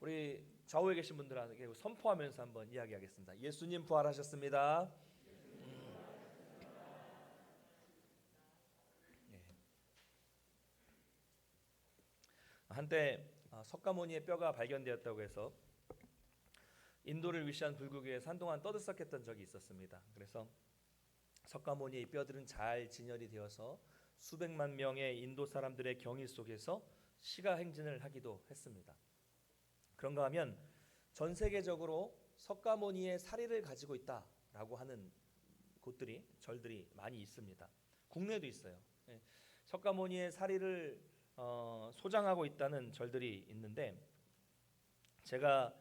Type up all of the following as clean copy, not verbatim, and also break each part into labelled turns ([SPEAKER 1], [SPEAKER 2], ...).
[SPEAKER 1] 우리 좌우에 계신 분들에게 선포하면서 한번 이야기하겠습니다. 예수님 부활하셨습니다. 네. 한때 석가모니의 뼈가 발견되었다고 해서 인도를 위시한 불국에서 한동안 떠들썩했던 적이 있었습니다. 그래서 석가모니의 뼈들은 잘 진열이 되어서 수백만 명의 인도 사람들의 경의 속에서 시가 행진을 하기도 했습니다. 그런가 하면 전 세계적으로 석가모니의 사리를 가지고 있다라고 하는 곳들이, 절들이 많이 있습니다. 국내도 있어요. 석가모니의 사리를 소장하고 있다는 절들이 있는데, 제가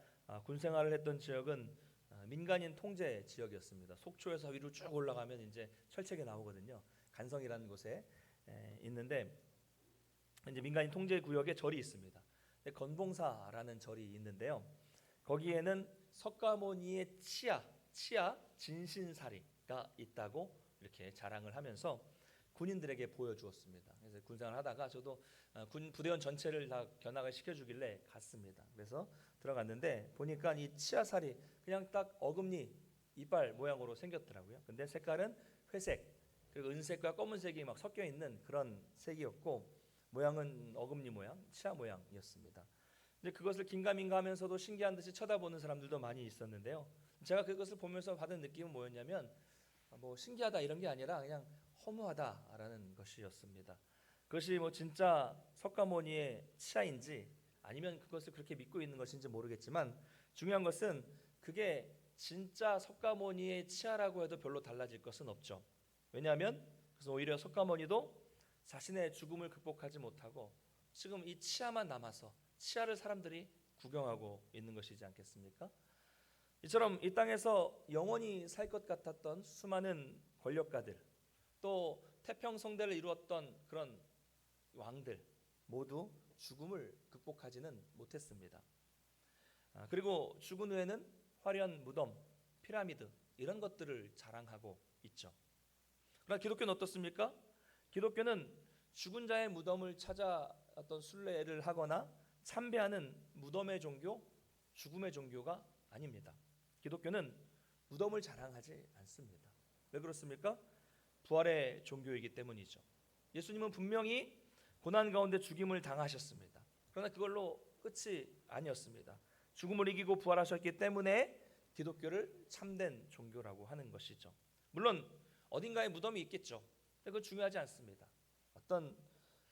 [SPEAKER 1] 군 생활을 했던 지역은 민간인 통제 지역이었습니다. 속초에서 위로 쭉 올라가면 이제 철책에 나오거든요. 간성이라는 곳에 있는데, 이제 민간인 통제 구역에 절이 있습니다. 건봉사라는 절이 있는데요. 거기에는 석가모니의 치아 진신사리가 있다고 이렇게 자랑을 하면서 군인들에게 보여주었습니다. 그래서 군생활을 하다가 저도 군 부대원 전체를 다 견학을 시켜주길래 갔습니다. 그래서 들어갔는데 보니까 이 치아살이 그냥 딱 어금니 이빨 모양으로 생겼더라고요. 근데 색깔은 회색, 그리고 은색과 검은색이 막 섞여 있는 그런 색이었고, 모양은 어금니 모양, 치아 모양이었습니다. 근데 그것을 긴가민가하면서도 신기한 듯이 쳐다보는 사람들도 많이 있었는데요. 제가 그것을 보면서 받은 느낌은 뭐였냐면, 뭐 신기하다 이런 게 아니라 그냥 허무하다라는 것이었습니다. 그것이 뭐 진짜 석가모니의 치아인지 아니면 그것을 그렇게 믿고 있는 것인지 모르겠지만, 중요한 것은 그게 진짜 석가모니의 치아라고 해도 별로 달라질 것은 없죠. 왜냐하면 그래서 오히려 석가모니도 자신의 죽음을 극복하지 못하고 지금 이 치아만 남아서 치아를 사람들이 구경하고 있는 것이지 않겠습니까? 이처럼 이 땅에서 영원히 살 것 같았던 수많은 권력가들, 또 태평성대를 이루었던 그런 왕들 모두 죽음을 극복하지는 못했습니다. 그리고 죽은 후에는 화려한 무덤, 피라미드 이런 것들을 자랑하고 있죠. 그러나 기독교는 어떻습니까? 기독교는 죽은 자의 무덤을 찾아 어떤 순례를 하거나 참배하는 무덤의 종교, 죽음의 종교가 아닙니다. 기독교는 무덤을 자랑하지 않습니다. 왜 그렇습니까? 부활의 종교이기 때문이죠. 예수님은 분명히 고난 가운데 죽임을 당하셨습니다. 그러나 그걸로 끝이 아니었습니다. 죽음을 이기고 부활하셨기 때문에 기독교를 참된 종교라고 하는 것이죠. 물론 어딘가에 무덤이 있겠죠. 근데 그건 중요하지 않습니다. 어떤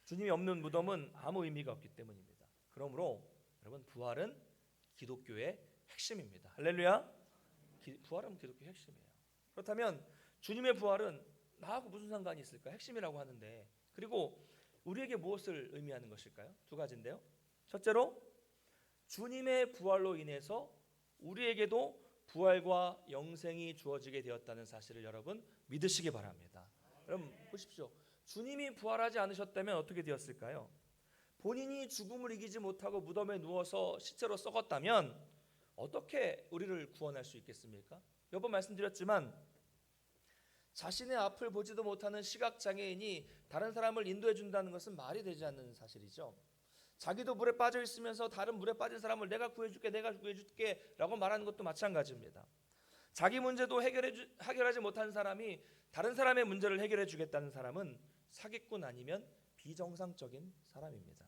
[SPEAKER 1] 주님이 없는 무덤은 아무 의미가 없기 때문입니다. 그러므로 여러분, 부활은 기독교의 핵심입니다. 할렐루야. 부활은 기독교의 핵심이에요. 그렇다면 주님의 부활은 나하고 무슨 상관이 있을까? 핵심이라고 하는데, 그리고 우리에게 무엇을 의미하는 것일까요? 두 가지인데요. 첫째로 주님의 부활로 인해서 우리에게도 부활과 영생이 주어지게 되었다는 사실을 여러분 믿으시기 바랍니다. 여러분 보십시오. 주님이 부활하지 않으셨다면 어떻게 되었을까요? 본인이 죽음을 이기지 못하고 무덤에 누워서 시체로 썩었다면 어떻게 우리를 구원할 수 있겠습니까? 몇 번 말씀드렸지만 자신의 앞을 보지도 못하는 시각장애인이 다른 사람을 인도해 준다는 것은 말이 되지 않는 사실이죠. 자기도 물에 빠져 있으면서 다른 물에 빠진 사람을 내가 구해줄게 라고 말하는 것도 마찬가지입니다. 자기 문제도 해결하지 못한 사람이 다른 사람의 문제를 해결해 주겠다는 사람은 사기꾼 아니면 비정상적인 사람입니다.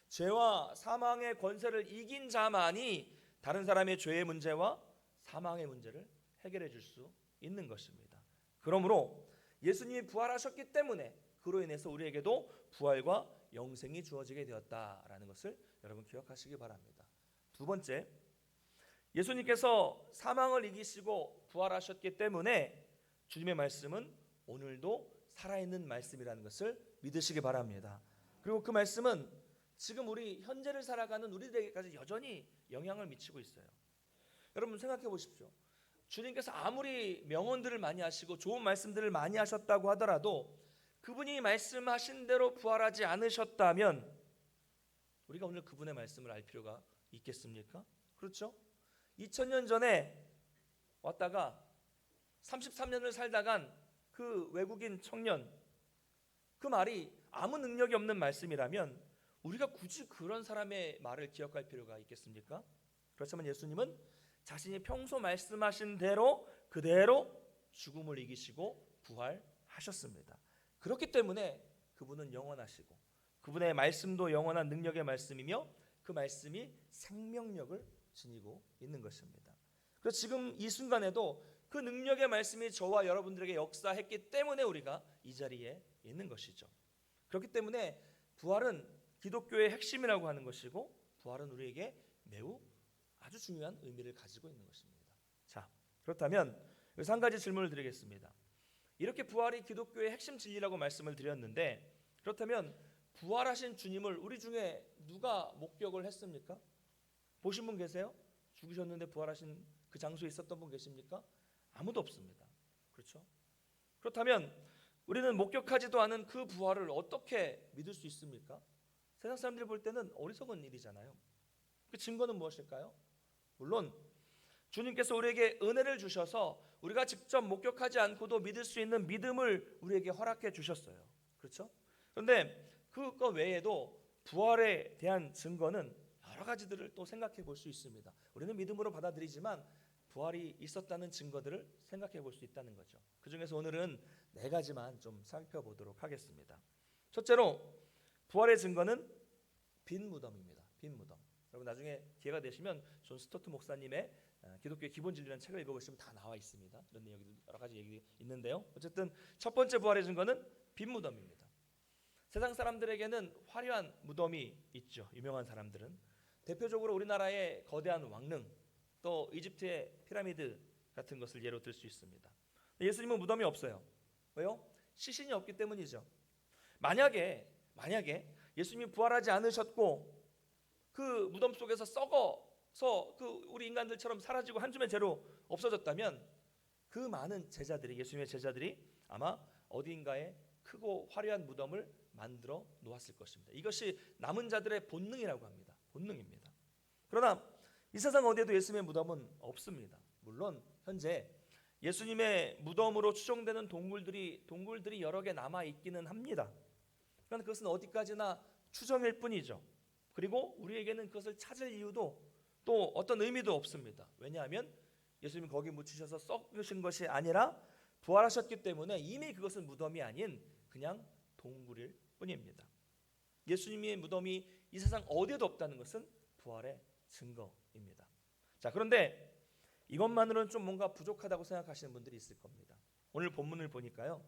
[SPEAKER 1] 죄와 사망의 권세를 이긴 자만이 다른 사람의 죄의 문제와 사망의 문제를 해결해 줄 수 있는 것입니다. 그러므로 예수님이 부활하셨기 때문에 그로 인해서 우리에게도 부활과 영생이 주어지게 되었다라는 것을 여러분 기억하시기 바랍니다. 두 번째, 예수님께서 사망을 이기시고 부활하셨기 때문에 주님의 말씀은 오늘도 살아있는 말씀이라는 것을 믿으시기 바랍니다. 그리고 그 말씀은 지금 우리 현재를 살아가는 우리들에게까지 여전히 영향을 미치고 있어요. 여러분 생각해 보십시오. 주님께서 아무리 명언들을 많이 하시고 좋은 말씀들을 많이 하셨다고 하더라도 그분이 말씀하신 대로 부활하지 않으셨다면 우리가 오늘 그분의 말씀을 알 필요가 있겠습니까? 그렇죠? 2000년 전에 왔다가 33년을 살다간 그 외국인 청년, 그 말이 아무 능력이 없는 말씀이라면 우리가 굳이 그런 사람의 말을 기억할 필요가 있겠습니까? 그렇지만 예수님은 자신이 평소 말씀하신 대로 그대로 죽음을 이기시고 부활하셨습니다. 그렇기 때문에 그분은 영원하시고 그분의 말씀도 영원한 능력의 말씀이며 그 말씀이 생명력을 지니고 있는 것입니다. 그래서 지금 이 순간에도 그 능력의 말씀이 저와 여러분들에게 역사했기 때문에 우리가 이 자리에 있는 것이죠. 그렇기 때문에 부활은 기독교의 핵심이라고 하는 것이고 부활은 우리에게 매우 아주 중요한 의미를 가지고 있는 것입니다. 자, 그렇다면 여기서 한 가지 질문을 드리겠습니다. 이렇게 부활이 기독교의 핵심 진리라고 말씀을 드렸는데 그렇다면 부활하신 주님을 우리 중에 누가 목격을 했습니까? 보신 분 계세요? 죽으셨는데 부활하신 그 장소에 있었던 분 계십니까? 아무도 없습니다. 그렇죠? 그렇다면 우리는 목격하지도 않은 그 부활을 어떻게 믿을 수 있습니까? 세상 사람들이 볼 때는 어리석은 일이잖아요. 그 증거는 무엇일까요? 물론 주님께서 우리에게 은혜를 주셔서 우리가 직접 목격하지 않고도 믿을 수 있는 믿음을 우리에게 허락해 주셨어요. 그렇죠? 그런데 그것 외에도 부활에 대한 증거는 여러 가지들을 또 생각해 볼 수 있습니다. 우리는 믿음으로 받아들이지만 부활이 있었다는 증거들을 생각해 볼 수 있다는 거죠. 그 중에서 오늘은 4가지만 좀 살펴보도록 하겠습니다. 첫째로 부활의 증거는 빈 무덤입니다. 빈 무덤. 여러분 나중에 기회가 되시면 존 스토트 목사님의 기독교의 기본 진리라는 책을 읽어보시면 다 나와 있습니다. 이런 내용이 여러 가지 얘기 있는데요. 어쨌든 첫 번째 부활의 증거는 빈 무덤입니다. 세상 사람들에게는 화려한 무덤이 있죠. 유명한 사람들은 대표적으로 우리나라의 거대한 왕릉 또 이집트의 피라미드 같은 것을 예로 들 수 있습니다. 예수님은 무덤이 없어요. 왜요? 시신이 없기 때문이죠. 만약에 예수님이 부활하지 않으셨고 그 무덤 속에서 썩어서 그 우리 인간들처럼 사라지고 한 줌의 재로 없어졌다면 그 많은 제자들이 예수님의 제자들이 아마 어디인가에 크고 화려한 무덤을 만들어 놓았을 것입니다. 이것이 남은 자들의 본능이라고 합니다. 본능입니다. 그러나 이 세상 어디에도 예수님의 무덤은 없습니다. 물론 현재 예수님의 무덤으로 추정되는 동굴들이 여러 개 남아 있기는 합니다. 그러나 그것은 어디까지나 추정일 뿐이죠. 그리고 우리에게는 그것을 찾을 이유도 또 어떤 의미도 없습니다. 왜냐하면 예수님이 거기 묻히셔서 썩으신 것이 아니라 부활하셨기 때문에 이미 그것은 무덤이 아닌 그냥 동굴일 뿐입니다. 예수님의 무덤이 이 세상 어디에도 없다는 것은 부활의 증거입니다. 자, 그런데 이것만으로는 좀 뭔가 부족하다고 생각하시는 분들이 있을 겁니다. 오늘 본문을 보니까요,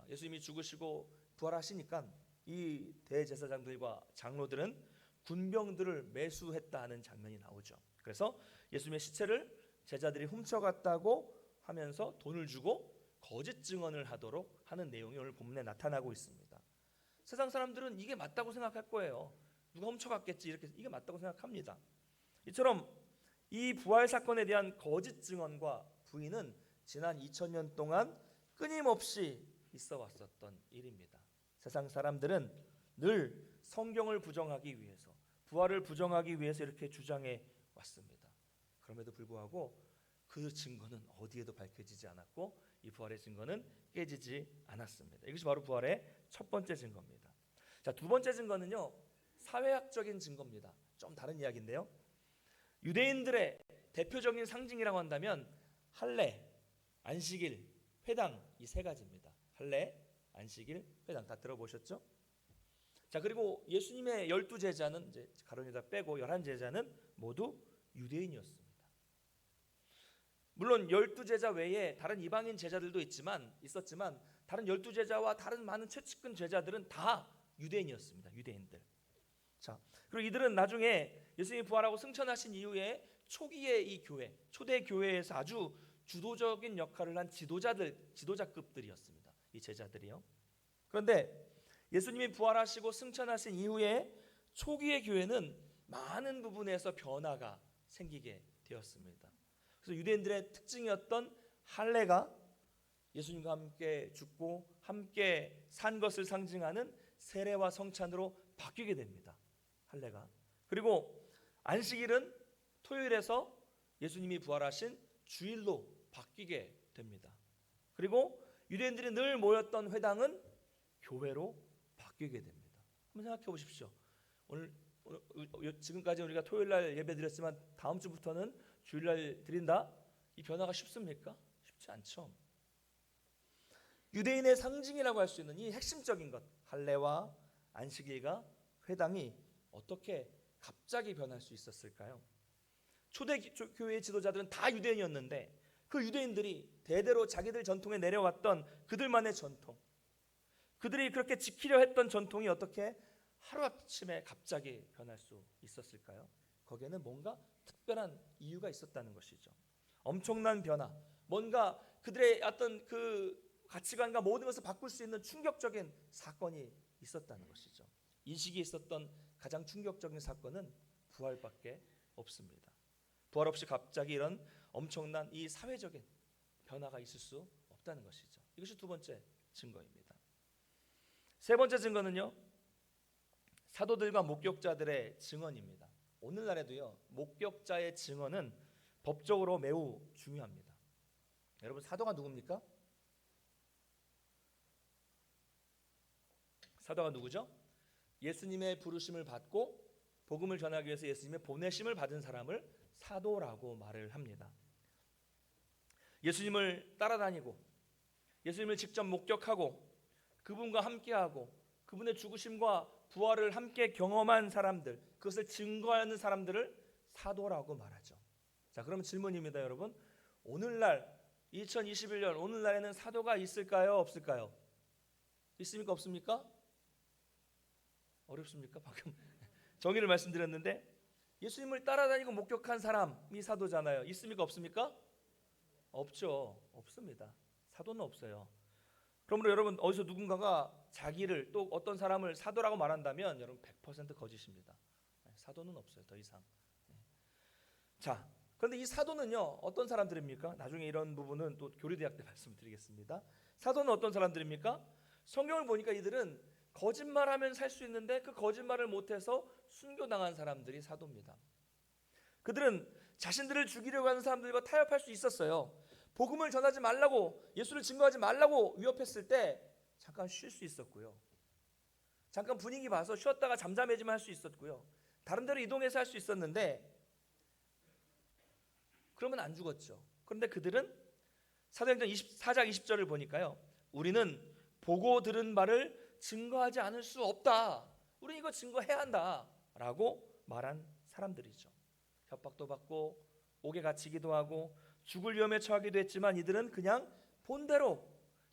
[SPEAKER 1] 예수님이 죽으시고 부활하시니까 이 대제사장들과 장로들은 군병들을 매수했다 하는 장면이 나오죠. 그래서 예수님의 시체를 제자들이 훔쳐갔다고 하면서 돈을 주고 거짓 증언을 하도록 하는 내용이 오늘 본문에 나타나고 있습니다. 세상 사람들은 이게 맞다고 생각할 거예요. 누가 훔쳐갔겠지 이게 맞다고 생각합니다. 이처럼 이 부활 사건에 대한 거짓 증언과 부인은 지난 2000년 동안 끊임없이 있어 왔었던 일입니다. 세상 사람들은 늘 성경을 부정하기 위해서 부활을 부정하기 위해서 이렇게 주장해 왔습니다. 그럼에도 불구하고 그 증거는 어디에도 밝혀지지 않았고 이 부활의 증거는 깨지지 않았습니다. 이것이 바로 부활의 첫 번째 증거입니다. 자, 두 번째 증거는요, 사회학적인 증거입니다. 좀 다른 이야기인데요. 유대인들의 대표적인 상징이라고 한다면 할례, 안식일, 회당 이 3가지입니다. 할례, 안식일, 회당 다 들어보셨죠? 자, 그리고 예수님의 12제자는 이제 가룟유다 빼고 11제자는 모두 유대인이었습니다. 물론 12제자 외에 다른 이방인 제자들도 있었지만 다른 12제자와 다른 많은 최측근 제자들은 다 유대인이었습니다. 유대인들. 자, 그리고 이들은 나중에 예수님이 부활하고 승천하신 이후에 초기의 이 교회, 초대 교회에서 아주 주도적인 역할을 한 지도자급들이었습니다. 이 제자들이요. 그런데 예수님이 부활하시고 승천하신 이후에 초기의 교회는 많은 부분에서 변화가 생기게 되었습니다. 그래서 유대인들의 특징이었던 할례가 예수님과 함께 죽고 함께 산 것을 상징하는 세례와 성찬으로 바뀌게 됩니다. 할례가. 그리고 안식일은 토요일에서 예수님이 부활하신 주일로 바뀌게 됩니다. 그리고 유대인들이 늘 모였던 회당은 교회로 바뀌게 됩니다. 한번 생각해 보십시오. 지금까지 우리가 토요일 날 예배 드렸지만 다음 주부터는 주일 날 드린다. 이 변화가 쉽습니까? 쉽지 않죠. 유대인의 상징이라고 할 수 있는 이 핵심적인 것, 할례와 안식일과 회당이 어떻게 갑자기 변할 수 있었을까요? 초대 교회의 지도자들은 다 유대인이었는데 그 유대인들이 대대로 자기들 전통에 내려왔던 그들만의 전통, 그들이 그렇게 지키려 했던 전통이 어떻게 하루아침에 갑자기 변할 수 있었을까요? 거기에는 뭔가 특별한 이유가 있었다는 것이죠. 엄청난 변화, 뭔가 그들의 어떤 그 가치관과 모든 것을 바꿀 수 있는 충격적인 사건이 있었다는 것이죠. 이 시기에 있었던 가장 충격적인 사건은 부활밖에 없습니다. 부활 없이 갑자기 이런 엄청난 이 사회적인 변화가 있을 수 없다는 것이죠. 이것이 두 번째 증거입니다. 세 번째 증거는요, 사도들과 목격자들의 증언입니다. 오늘날에도요, 목격자의 증언은 법적으로 매우 중요합니다. 여러분, 사도가 누굽니까? 사도가 누구죠? 예수님의 부르심을 받고 복음을 전하기 위해서 예수님의 보내심을 받은 사람을 사도라고 말을 합니다. 예수님을 따라다니고 예수님을 직접 목격하고 그분과 함께하고 그분의 죽으심과 부활을 함께 경험한 사람들, 그것을 증거하는 사람들을 사도라고 말하죠. 자, 그럼 질문입니다, 여러분. 오늘날 2021년 오늘날에는 사도가 있을까요, 없을까요? 있습니까, 없습니까? 어렵습니까? 방금 정의를 말씀드렸는데 예수님을 따라다니고 목격한 사람이 사도잖아요. 있습니까, 없습니까? 없죠. 없습니다. 사도는 없어요. 그러므로 여러분, 어디서 누군가가 자기를 또 어떤 사람을 사도라고 말한다면 여러분 100% 거짓입니다. 사도는 없어요, 더 이상. 자, 그런데 이 사도는요, 어떤 사람들입니까? 나중에 이런 부분은 또 교리대학 때 말씀드리겠습니다. 사도는 어떤 사람들입니까? 성경을 보니까 이들은 거짓말하면 살 수 있는데 그 거짓말을 못해서 순교당한 사람들이 사도입니다. 그들은 자신들을 죽이려고 하는 사람들과 타협할 수 있었어요. 복음을 전하지 말라고, 예수를 증거하지 말라고 위협했을 때 잠깐 쉴 수 있었고요. 잠깐 분위기 봐서 쉬었다가 잠잠해지면 할 수 있었고요. 다른 데로 이동해서 할 수 있었는데 그러면 안 죽었죠. 그런데 그들은 사도행전 24장 20절을 보니까요, 우리는 보고 들은 바를 증거하지 않을 수 없다. 우리는 이거 증거해야 한다 라고 말한 사람들이죠. 협박도 받고 옥에 갇히기도 하고 죽을 위험에 처하기도 했지만 이들은 그냥 본대로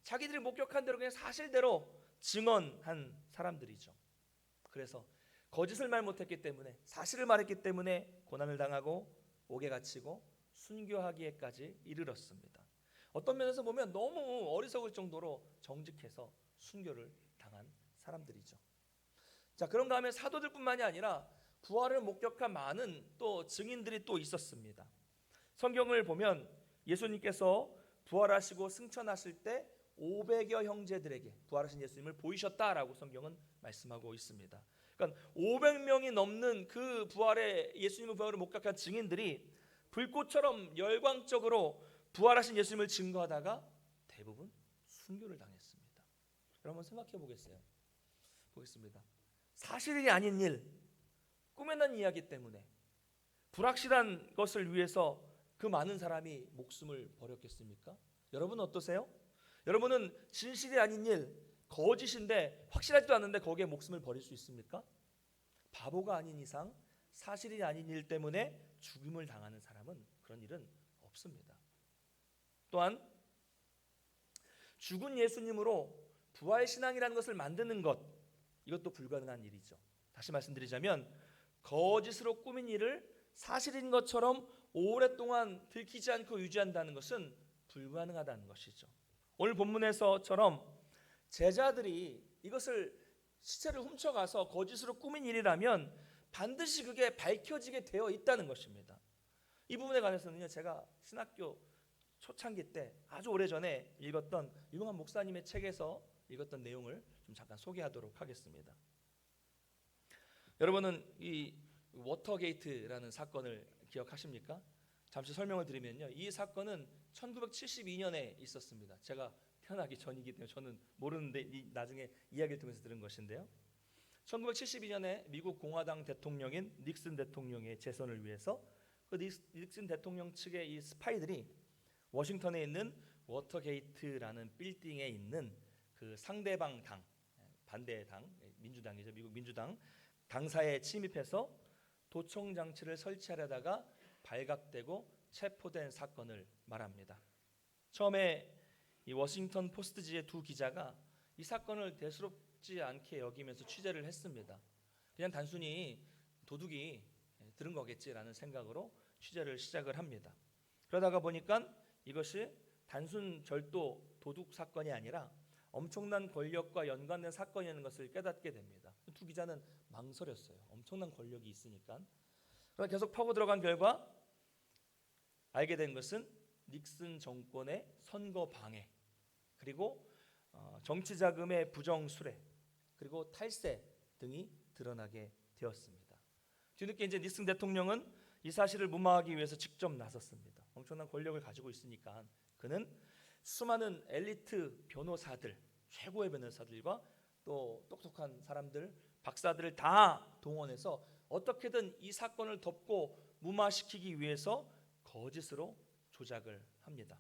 [SPEAKER 1] 자기들이 목격한 대로 그냥 사실대로 증언한 사람들이죠. 그래서 거짓을 말 못했기 때문에, 사실을 말했기 때문에 고난을 당하고 옥에 갇히고 순교하기에까지 이르렀습니다. 어떤 면에서 보면 너무 어리석을 정도로 정직해서 순교를 당한 사람들이죠. 자, 그런가 하면 사도들뿐만이 아니라 부활을 목격한 많은 또 증인들이 또 있었습니다. 성경을 보면 예수님께서 부활하시고 승천하실 때 500여 형제들에게 부활하신 예수님을 보이셨다라고 성경은 말씀하고 있습니다. 그러니까 500명이 넘는 그 부활의 예수님의 부활을 목격한 증인들이 불꽃처럼 열광적으로 부활하신 예수님을 증거하다가 대부분 순교를 당했습니다. 여러분 생각해 보겠습니다. 사실이 아닌 일, 꿈에 난 이야기 때문에 불확실한 것을 위해서 그 많은 사람이 목숨을 버렸겠습니까? 여러분 어떠세요? 여러분은 진실이 아닌 일, 거짓인데 확실하지도 않은데 거기에 목숨을 버릴 수 있습니까? 바보가 아닌 이상 사실이 아닌 일 때문에 죽임을 당하는 사람은 그런 일은 없습니다. 또한 죽은 예수님으로 부활신앙이라는 것을 만드는 것, 이것도 불가능한 일이죠. 다시 말씀드리자면 거짓으로 꾸민 일을 사실인 것처럼 오랫동안 들키지 않고 유지한다는 것은 불가능하다는 것이죠. 오늘 본문에서처럼 제자들이 이것을 시체를 훔쳐가서 거짓으로 꾸민 일이라면 반드시 그게 밝혀지게 되어 있다는 것입니다. 이 부분에 관해서는요, 제가 신학교 초창기 때 아주 오래전에 읽었던 유명한 목사님의 책에서 읽었던 내용을 좀 잠깐 소개하도록 하겠습니다. 여러분은 이 워터게이트라는 사건을 기억하십니까? 잠시 설명을 드리면요, 이 사건은 1972년에 있었습니다. 제가 태어나기 전이기 때문에 저는 모르는데 나중에 이야기를 통해서 들은 것인데요, 1972년에 미국 공화당 대통령인 닉슨 대통령의 재선을 위해서 그 닉슨 대통령 측의 이 스파이들이 워싱턴에 있는 워터게이트라는 빌딩에 있는 그 상대방 당, 반대 당, 민주당이죠. 미국 민주당 당사에 침입해서 도청 장치를 설치하려다가 발각되고 체포된 사건을 말합니다. 처음에 이 워싱턴 포스트지의 두 기자가 이 사건을 대수롭지 않게 여기면서 취재를 했습니다. 그냥 단순히 도둑이 들은 거겠지라는 생각으로 취재를 시작을 합니다. 그러다가 보니까 이것이 단순 절도 도둑 사건이 아니라 엄청난 권력과 연관된 사건이라는 것을 깨닫게 됩니다. 두 기자는 망설였어요. 엄청난 권력이 있으니까. 그러나 계속 파고 들어간 결과 알게 된 것은 닉슨 정권의 선거 방해, 그리고 정치 자금의 부정 수뢰, 그리고 탈세 등이 드러나게 되었습니다. 뒤늦게 이제 닉슨 대통령은 이 사실을 무마하기 위해서 직접 나섰습니다. 엄청난 권력을 가지고 있으니까 그는 수많은 엘리트 변호사들, 최고의 변호사들과 또 똑똑한 사람들, 박사들을 다 동원해서 어떻게든 이 사건을 덮고 무마시키기 위해서 거짓으로 조작을 합니다.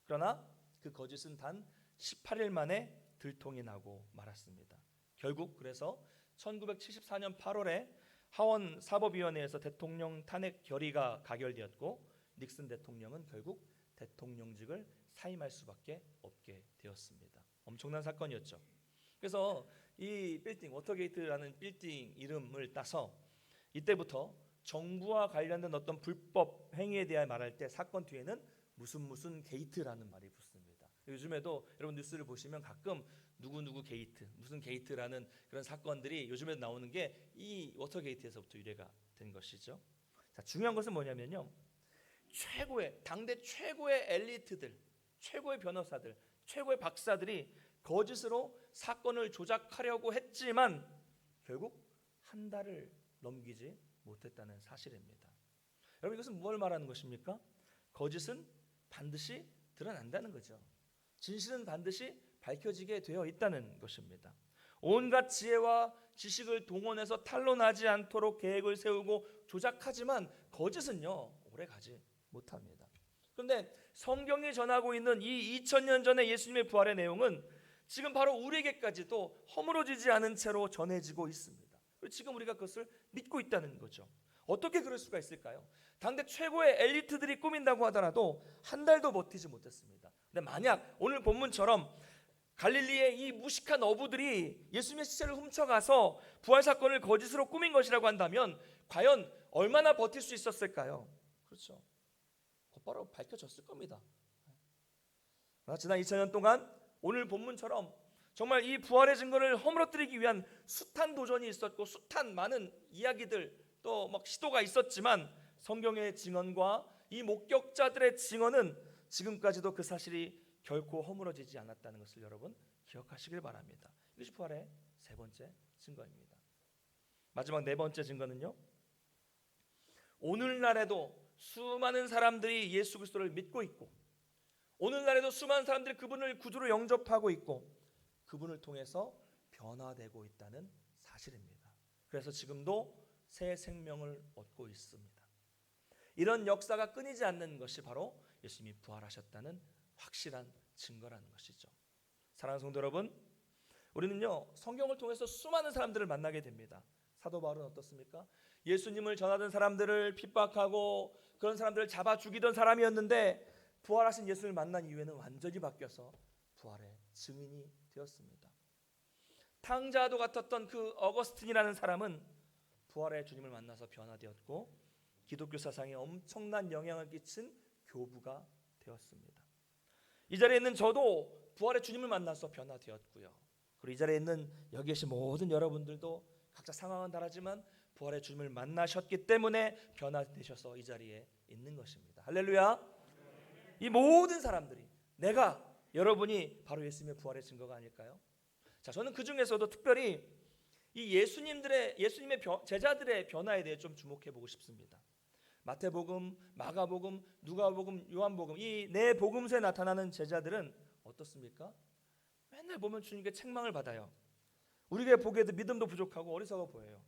[SPEAKER 1] 그러나 그 거짓은 단 18일 만에 들통이 나고 말았습니다. 결국 그래서 1974년 8월에 하원 사법위원회에서 대통령 탄핵 결의가 가결되었고 닉슨 대통령은 결국 대통령직을 사임할 수밖에 없게 되었습니다. 엄청난 사건이었죠. 그래서 이 빌딩, 워터게이트라는 빌딩 이름을 따서 이때부터 정부와 관련된 어떤 불법 행위에 대해 말할 때 사건 뒤에는 무슨 게이트라는 말이 붙습니다. 요즘에도 여러분 뉴스를 보시면 가끔 누구 게이트, 무슨 게이트라는 그런 사건들이 요즘에 나오는 게 이 워터게이트에서부터 유래가 된 것이죠. 자, 중요한 것은 뭐냐면요, 당대 최고의 엘리트들, 최고의 변호사들, 최고의 박사들이 거짓으로 사건을 조작하려고 했지만 결국 한 달을 넘기지 못했다는 사실입니다. 여러분, 이것은 무엇을 말하는 것입니까? 거짓은 반드시 드러난다는 거죠. 진실은 반드시 밝혀지게 되어 있다는 것입니다. 온갖 지혜와 지식을 동원해서 탄로나지 않도록 계획을 세우고 조작하지만 거짓은요, 오래 가지 못합니다. 그런데 성경이 전하고 있는 이 2000년 전의 예수님의 부활의 내용은 지금 바로 우리에게까지도 허물어지지 않은 채로 전해지고 있습니다. 지금 우리가 그것을 믿고 있다는 거죠. 어떻게 그럴 수가 있을까요? 당대 최고의 엘리트들이 꾸민다고 하더라도 한 달도 버티지 못했습니다. 근데 만약 오늘 본문처럼 갈릴리의 이 무식한 어부들이 예수님의 시체를 훔쳐가서 부활 사건을 거짓으로 꾸민 것이라고 한다면 과연 얼마나 버틸 수 있었을까요? 그렇죠. 곧바로 밝혀졌을 겁니다. 지난 2000년 동안 오늘 본문처럼 정말 이 부활의 증거를 허물어뜨리기 위한 숱한 도전이 있었고 숱한 많은 이야기들 또 막 시도가 있었지만 성경의 증언과 이 목격자들의 증언은 지금까지도 그 사실이 결코 허물어지지 않았다는 것을 여러분 기억하시길 바랍니다. 이것이 부활의 세 번째 증거입니다. 마지막 네 번째 증거는요, 오늘날에도 수많은 사람들이 예수 그리스도를 믿고 있고 오늘날에도 수많은 사람들이 그분을 구주로 영접하고 있고 그분을 통해서 변화되고 있다는 사실입니다. 그래서 지금도 새 생명을 얻고 있습니다. 이런 역사가 끊이지 않는 것이 바로 예수님이 부활하셨다는 확실한 증거라는 것이죠. 사랑하는 성도 여러분, 우리는요 성경을 통해서 수많은 사람들을 만나게 됩니다. 사도 바울은 어떻습니까? 예수님을 전하던 사람들을 핍박하고 그런 사람들을 잡아 죽이던 사람이었는데 부활하신 예수를 만난 이후에는 완전히 바뀌어서 부활의 증인이 되었습니다. 탕자도 같았던 그 어거스틴이라는 사람은 부활의 주님을 만나서 변화되었고 기독교 사상에 엄청난 영향을 끼친 교부가 되었습니다. 이 자리에 있는 저도 부활의 주님을 만나서 변화되었고요. 그리고 이 자리에 있는 여기 계신 모든 여러분들도 각자 상황은 다르지만 부활의 주님을 만나셨기 때문에 변화되셔서 이 자리에 있는 것입니다. 할렐루야. 이 모든 사람들이 내가 여러분이 바로 예수님의 부활의 증거가 아닐까요? 자, 저는 그 중에서도 특별히 이 예수님의 제자들의 변화에 대해 좀 주목해 보고 싶습니다. 마태복음, 마가복음, 누가복음, 요한복음 이 네 복음서에 나타나는 제자들은 어떻습니까? 맨날 보면 주님께 책망을 받아요. 우리가 보기에도 믿음도 부족하고 어리석어 보여요.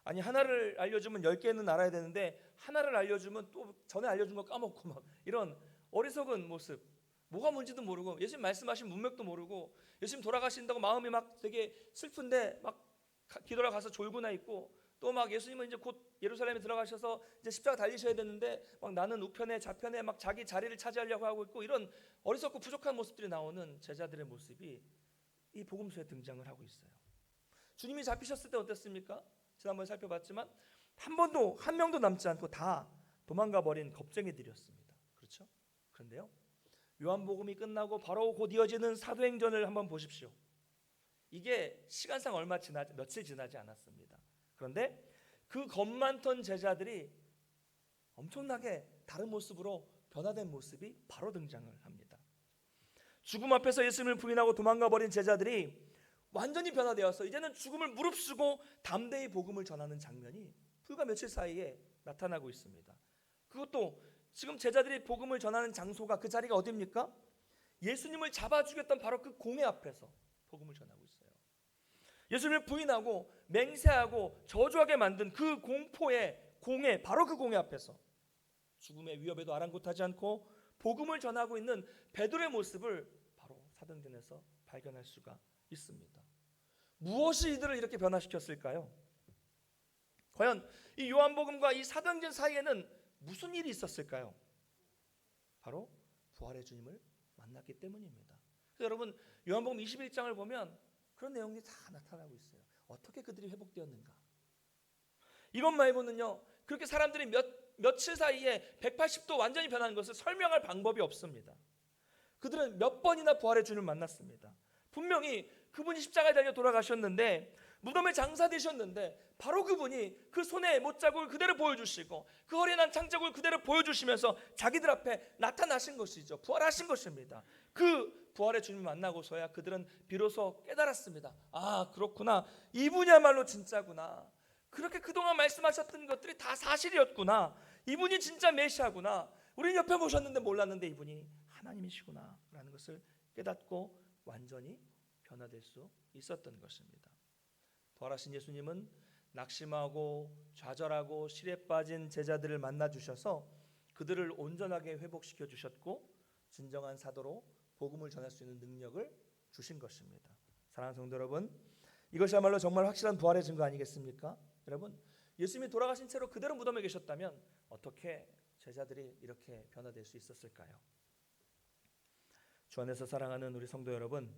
[SPEAKER 1] 아니 하나를 알려주면 10개는 알아야 되는데 하나를 알려주면 또 전에 알려준 거 까먹고 막 이런 어리석은 모습. 뭐가 뭔지도 모르고 예수님 말씀하신 문맥도 모르고 예수님 돌아가신다고 마음이 막 되게 슬픈데 막 기도하러 가서 졸고나 있고 또 막 예수님은 이제 곧 예루살렘에 들어가셔서 이제 십자가 달리셔야 되는데 막 나는 우편에 좌편에 막 자기 자리를 차지하려고 하고 있고 이런 어리석고 부족한 모습들이 나오는 제자들의 모습이 이 복음서에 등장을 하고 있어요. 주님이 잡히셨을 때 어땠습니까? 지난번에 살펴봤지만 한 명도 남지 않고 다 도망가 버린 겁쟁이들이었습니다. 그렇죠? 그런데요, 요한복음이 끝나고 바로 곧 이어지는 사도행전을 한번 보십시오. 이게 시간상 며칠 지나지 않았습니다. 그런데 그 겁 많던 제자들이 엄청나게 다른 모습으로 변화된 모습이 바로 등장을 합니다. 죽음 앞에서 예수님을 부인하고 도망가 버린 제자들이 완전히 변화되어서 이제는 죽음을 무릅쓰고 담대히 복음을 전하는 장면이 불과 며칠 사이에 나타나고 있습니다. 그것도 지금 제자들이 복음을 전하는 장소가 그 자리가 어디입니까? 예수님을 잡아 죽였던 바로 그 공회 앞에서 복음을 전하고 있어요. 예수님을 부인하고 맹세하고 저주하게 만든 그 공포의 공회, 바로 그 공회 앞에서 죽음의 위협에도 아랑곳하지 않고 복음을 전하고 있는 베드로의 모습을 바로 사도행전에서 발견할 수가 있습니다. 무엇이 이들을 이렇게 변화시켰을까요? 과연 이 요한복음과 이 사도행전 사이에는 무슨 일이 있었을까요? 바로 부활의 주님을 만났기 때문입니다. 그래서 여러분 요한복음 21장을 보면 그런 내용이 다 나타나고 있어요. 어떻게 그들이 회복되었는가? 이것 말고는요, 그렇게 사람들이 며칠 사이에 180도 완전히 변한 것을 설명할 방법이 없습니다. 그들은 몇 번이나 부활의 주님을 만났습니다. 분명히 그분이 십자가에 달려 돌아가셨는데 무덤에 장사되셨는데 바로 그분이 그 손에 못자국을 그대로 보여주시고 그 허리에 난 창자국을 그대로 보여주시면서 자기들 앞에 나타나신 것이죠. 부활하신 것입니다. 그 부활의 주님을 만나고서야 그들은 비로소 깨달았습니다. 아, 그렇구나. 이분이야말로 진짜구나. 그렇게 그동안 말씀하셨던 것들이 다 사실이었구나. 이분이 진짜 메시아구나. 우리는 옆에 보셨는데 몰랐는데 이분이 하나님이시구나 라는 것을 깨닫고 완전히 변화될 수 있었던 것입니다. 부활하신 예수님은 낙심하고 좌절하고 실에 빠진 제자들을 만나 주셔서 그들을 온전하게 회복시켜 주셨고 진정한 사도로 복음을 전할 수 있는 능력을 주신 것입니다. 사랑하는 성도 여러분, 이것이야말로 정말 확실한 부활의 증거 아니겠습니까? 여러분, 예수님이 돌아가신 채로 그대로 무덤에 계셨다면 어떻게 제자들이 이렇게 변화될 수 있었을까요? 주 안에서 사랑하는 우리 성도 여러분,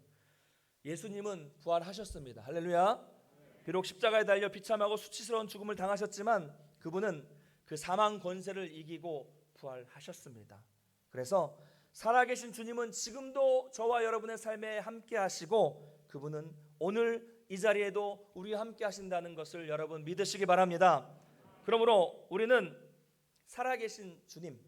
[SPEAKER 1] 예수님은 부활하셨습니다. 할렐루야. 비록 십자가에 달려 비참하고 수치스러운 죽음을 당하셨지만 그분은 그 사망 권세를 이기고 부활하셨습니다. 그래서 살아계신 주님은 지금도 저와 여러분의 삶에 함께 하시고 그분은 오늘 이 자리에도 우리와 함께 하신다는 것을 여러분 믿으시기 바랍니다. 그러므로 우리는 살아계신 주님,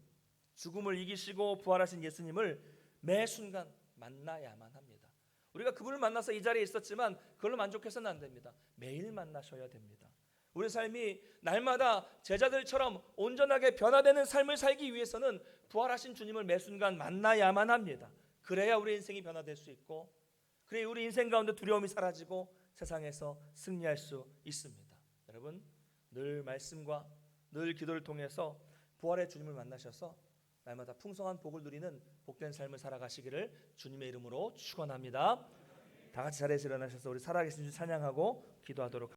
[SPEAKER 1] 죽음을 이기시고 부활하신 예수님을 매 순간 만나야만 합니다. 우리가 그분을 만나서 이 자리에 있었지만 그걸로 만족해서는 안 됩니다. 매일 만나셔야 됩니다. 우리 삶이 날마다 제자들처럼 온전하게 변화되는 삶을 살기 위해서는 부활하신 주님을 매 순간 만나야만 합니다. 그래야 우리 인생이 변화될 수 있고 그래야 우리 인생 가운데 두려움이 사라지고 세상에서 승리할 수 있습니다. 여러분 늘 말씀과 늘 기도를 통해서 부활의 주님을 만나셔서 날마다 풍성한 복을 누리는 복된 삶을 살아가시기를 주님의 이름으로 축원합니다. 다 같이 자리에서 일어나셔서 우리 살아계신 주 찬양하고 기도하도록